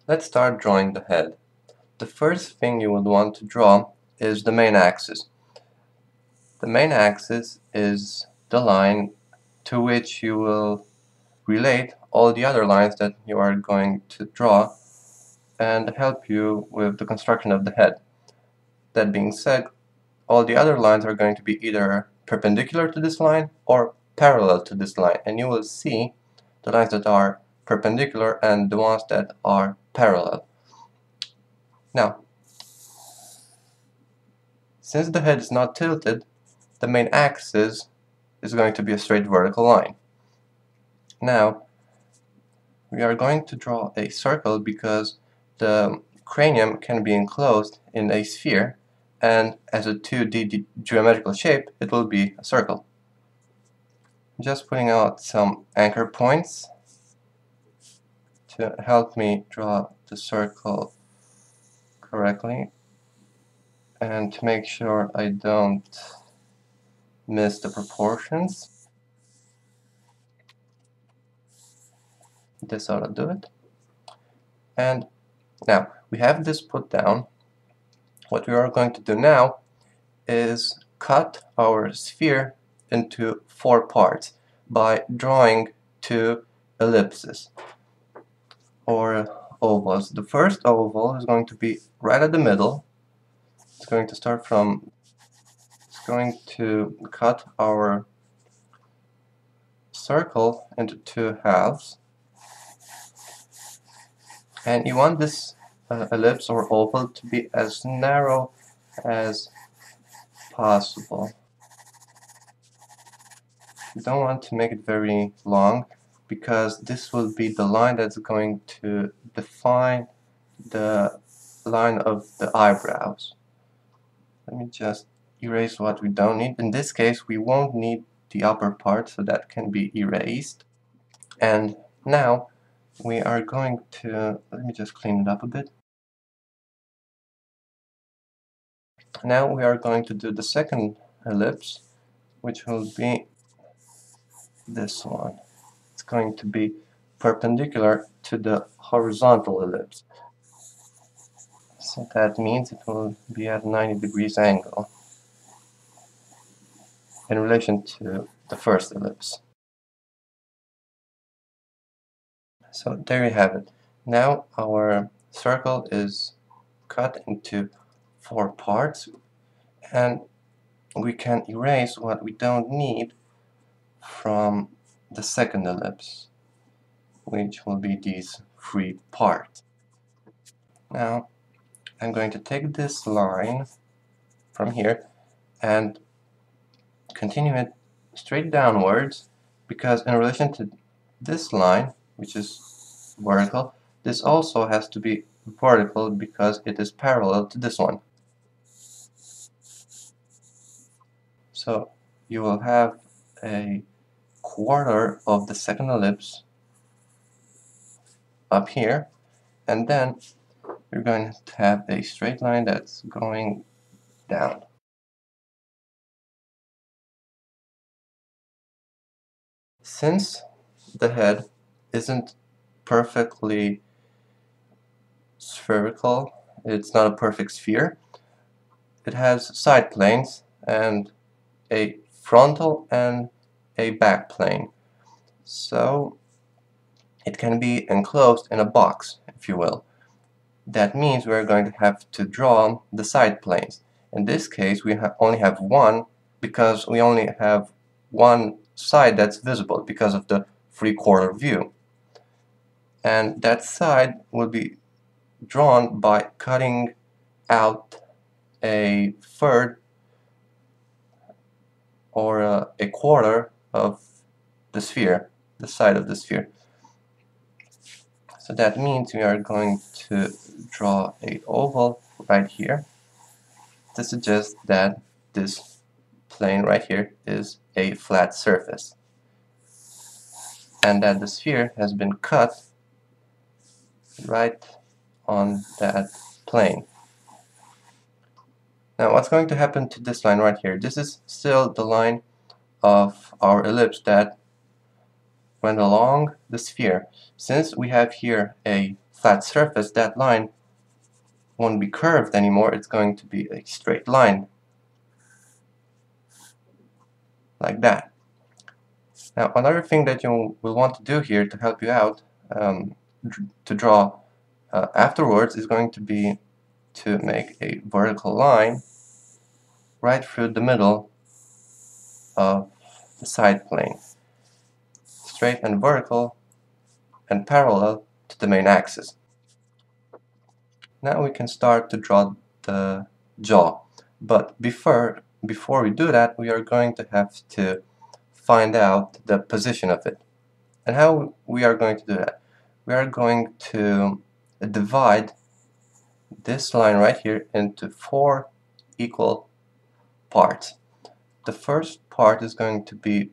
Let's start drawing the head. The first thing you would want to draw is the main axis. The main axis is the line to which you will relate all the other lines that you are going to draw and help you with the construction of the head. That being said, all the other lines are going to be either perpendicular to this line or parallel to this line, and you will see the lines that are perpendicular and the ones that are parallel. Now, since the head is not tilted, the main axis is going to be a straight vertical line. Now, we are going to draw a circle because the cranium can be enclosed in a sphere, and as a 2D geometrical shape, it will be a circle. Just putting out some anchor points to help me draw the circle correctly and to make sure I don't miss the proportions. This ought to do it. And now we have this put down. What we are going to do now is cut our sphere into 4 parts by drawing 2 ellipses or ovals. The first oval is going to be right at the middle. It's going to cut our circle into 2 halves, and you want this ellipse or oval to be as narrow as possible. You don't want to make it very long because this will be the line that's going to define the line of the eyebrows. Let me just erase what we don't need. In this case, we won't need the upper part, so that can be erased. And now we are going to, let me just clean it up a bit. Now we are going to do the second ellipse, which will be this one. It's going to be perpendicular to the horizontal ellipse. So that means it will be at 90 degrees angle in relation to the first ellipse. So there you have it. Now our circle is cut into 4 parts, and we can erase what we don't need from the second ellipse, which will be these 3 parts. Now I'm going to take this line from here and continue it straight downwards, because in relation to this line, which is vertical, this also has to be vertical because it is parallel to this one. So you will have a quarter of the second ellipse up here, and then you're going to have a straight line that's going down. Since the head isn't perfectly spherical, it's not a perfect sphere, it has side planes and a frontal and a back plane. So it can be enclosed in a box, if you will. That means we're going to have to draw the side planes. In this case, we only have one, because we only have one side that's visible because of the 3/4 view. And that side will be drawn by cutting out a third or a quarter of the sphere, the side of the sphere. So that means we are going to draw an oval right here to suggest that this plane right here is a flat surface, and that the sphere has been cut right on that plane. Now what's going to happen to this line right here? This is still the line of our ellipse that went along the sphere. Since we have here a flat surface, that line won't be curved anymore. It's going to be a straight line, like that. Now, another thing that you will want to do here to help you out to draw afterwards is going to be to make a vertical line right through the middle of the side plane, straight and vertical and parallel to the main axis. Now we can start to draw the jaw, but before we do that, we are going to have to find out the position of it. And how we are going to do that? We are going to divide this line right here into 4 equal parts. The first part is going to be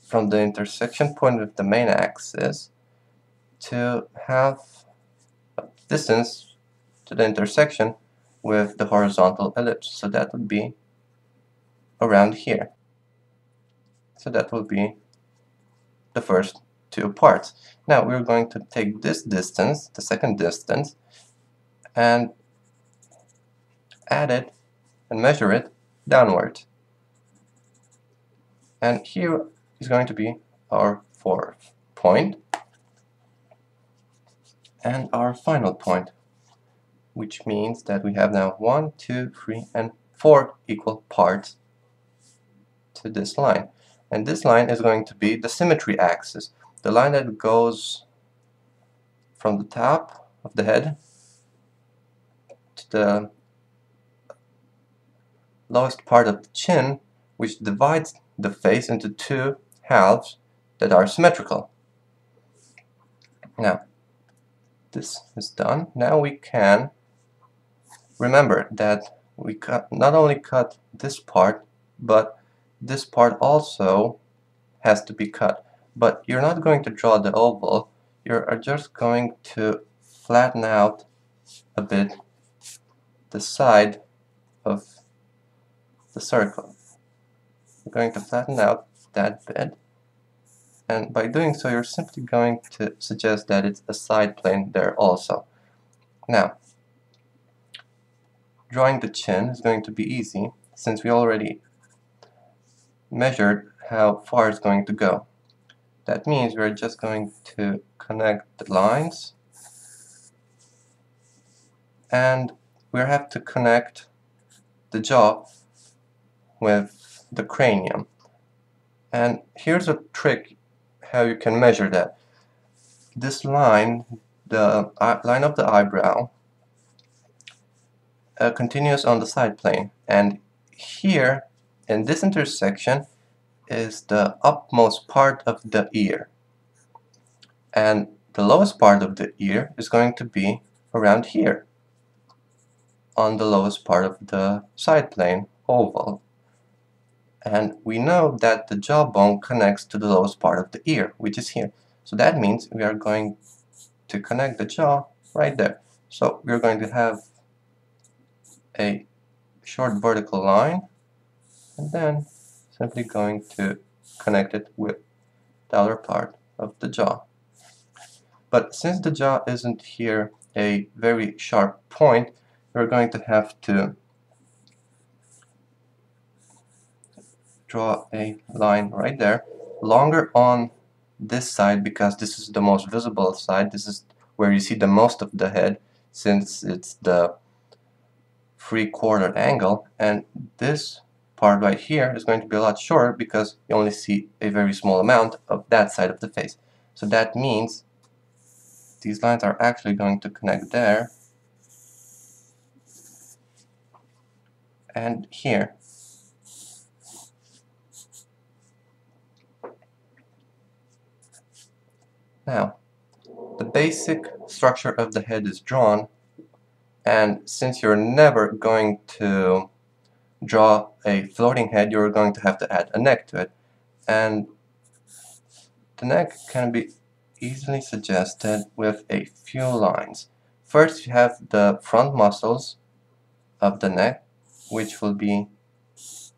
from the intersection point of the main axis to half distance to the intersection with the horizontal ellipse. So that would be around here. So that will be the first 2 parts. Now we're going to take this distance, the second distance, and add it and measure it downward. And here is going to be our 4th point and our final point, which means that we have now 1, 2, 3, and 4 equal parts to this line. And this line is going to be the symmetry axis, the line that goes from the top of the head to the lowest part of the chin, which divides the face into 2 halves that are symmetrical. Now, this is done. Now we can remember that we not only cut this part, but this part also has to be cut. But you're not going to draw the oval, you're just going to flatten out a bit the side of the circle. You're going to flatten out that bit, and by doing so you're simply going to suggest that it's a side plane there also. Now, drawing the chin is going to be easy since we already measured how far it's going to go. That means we're just going to connect the lines, and we have to connect the jaw with the cranium. And here's a trick how you can measure that. This line, the line of the eyebrow, continues on the side plane, and here in this intersection is the upmost part of the ear, and the lowest part of the ear is going to be around here on the lowest part of the side plane oval. And we know that the jawbone connects to the lowest part of the ear, which is here. So that means we are going to connect the jaw right there. So we're going to have a short vertical line, and then simply going to connect it with the other part of the jaw. But since the jaw isn't here a very sharp point, we're going to have to draw a line right there, longer on this side because this is the most visible side. This is where you see the most of the head since it's the 3/4 angle, and this part right here is going to be a lot shorter because you only see a very small amount of that side of the face. So that means these lines are actually going to connect there and here. Now, the basic structure of the head is drawn, and since you're never going to draw a floating head, you're going to have to add a neck to it. And the neck can be easily suggested with a few lines. First, you have the front muscles of the neck, which will be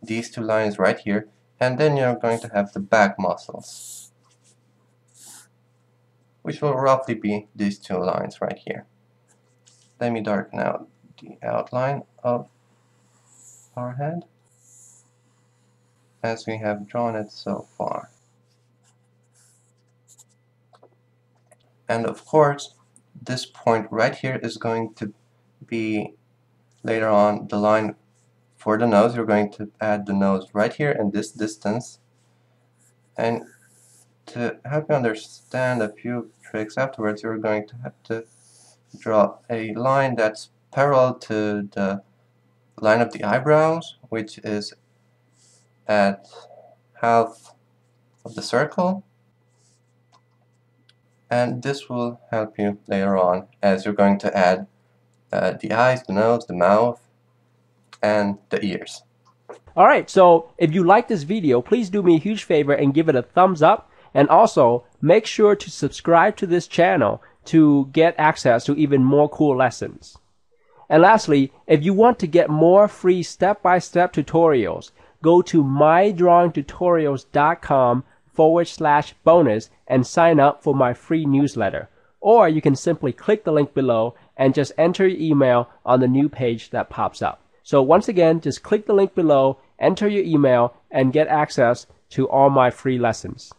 these 2 lines right here, and then you're going to have the back muscles, which will roughly be these two lines right here. Let me darken out the outline of our head as we have drawn it so far. And of course, this point right here is going to be later on the line for the nose. You're going to add the nose right here in this distance. And to help you understand a few tricks afterwards, you're going to have to draw a line that's parallel to the line of the eyebrows, which is at half of the circle. And this will help you later on as you're going to add the eyes, the nose, the mouth, and the ears. Alright, so if you like this video, please do me a huge favor and give it a thumbs up. And also, make sure to subscribe to this channel to get access to even more cool lessons. And lastly, if you want to get more free step-by-step tutorials, go to mydrawingtutorials.com/bonus and sign up for my free newsletter. Or you can simply click the link below and just enter your email on the new page that pops up. So once again, just click the link below, enter your email, and get access to all my free lessons.